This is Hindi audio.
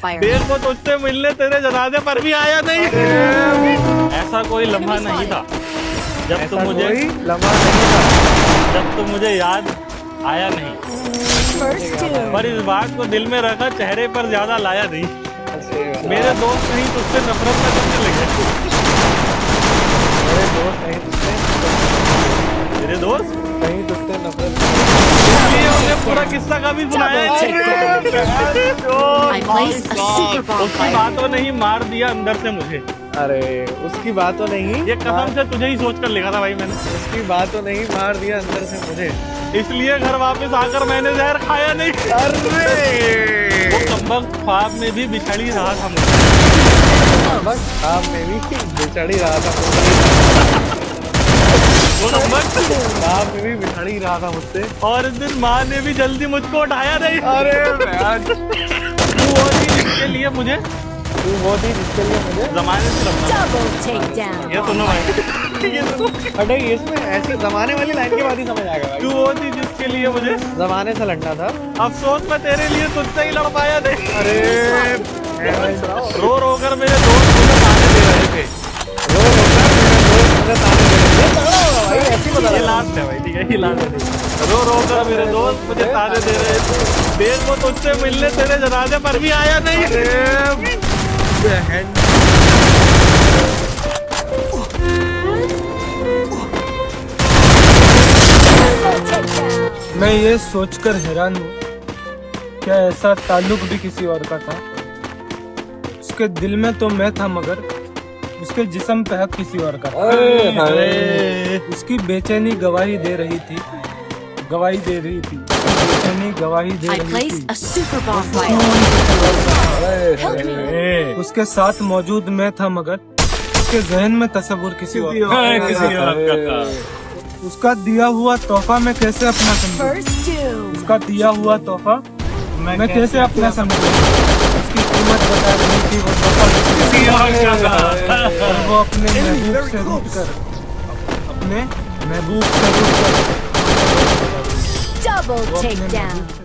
bonfire. देर को तुझसे मिलने तेरे जनाजे पर भी आया नहीं। ऐसा कोई लम्हा नहीं था जब तुम मुझे याद आया नहीं। First two. पर इस बात को दिल में रखा, चेहरे पर ज्यादा लाया नहीं। मेरे दोस्त नहीं तुझसे नफरत न करने लगे। मेरे दोस्त कहीं तुझसे नफरत, इसलिए उन्हें पूरा किस्सा का भी सुनाया। I placed a super उसकी bonfire. बातों ने ही मार दिया अंदर से मुझे। अरे उसकी बातों नहीं, ये कसम से तुझे ही सोच कर लिखा था भाई मैंने। उसकी बातों नहीं, मार दिया अंदर से मुझे। इसलिए घर वापस आकर मैंने जहर खाया नहीं। अरे वो कमबख्त ख्वाब में भी बिछड़ी रहा था मुझे। बस आप में भी बिछड़ ही रहा था मुझसे। वो कमबख्त आप में भी बिछड़ ही रहा था मुझसे। और इस दिन माँ ने भी जल्दी मुझको उठाया नहीं। अरे तू वो थी जिसके लिए मुझे तू वो थी जिसके लिए मुझे जमाने से लड़ना। Double takedown. ये सुनो भाई, ये सुनो। अरे इसमें ऐसी जमाने वाली लाइन के बाद ही समझ आएगा तू भाई। वो थी जिसके लिए मुझे जमाने से लड़ना था। अफसोस मैं तेरे लिए तुझसे ही लड़ पाया नहीं। अरे रो रो कर मेरे दोस्त मुझे ताने दे रहे थे। रो रो कर मेरे दोस्त मुझे ताने दे रहे थे। ये तगड़ा होगा भाई, ऐसी बता ये रहा लास्ट है भाई, ठीक है, ये लास्ट है। रो रो कर मेरे दोस्त मुझे ताने दे रहे थे। देर को तुझसे मिलने तेरे जनाजे पर भी आया नहीं। मैं ये सोचकर हैरान हूँ, क्या ऐसा ताल्लुक भी किसी और का था? उसके दिल में तो मैं था, मगर उसके जिस्म पे हक किसी और का था। उसकी बेचैनी गवाही दे रही थी, बेचैनी गवाही दे I रही placed थी। a super bonfire. Help me. उसके साथ मौजूद मैं था, मगर उसके जहन में तस्वुर किसी और का। उसका दिया हुआ तोहफा मैं कैसे अपना समझूं? First two. उसका दिया हुआ तोहफा मैं कैसे अपना समझूं? उसकी कीमत बता रही थी वो तोहफा और वो अपने महबूब से रूठकर Double वो अपने takedown. महबूब से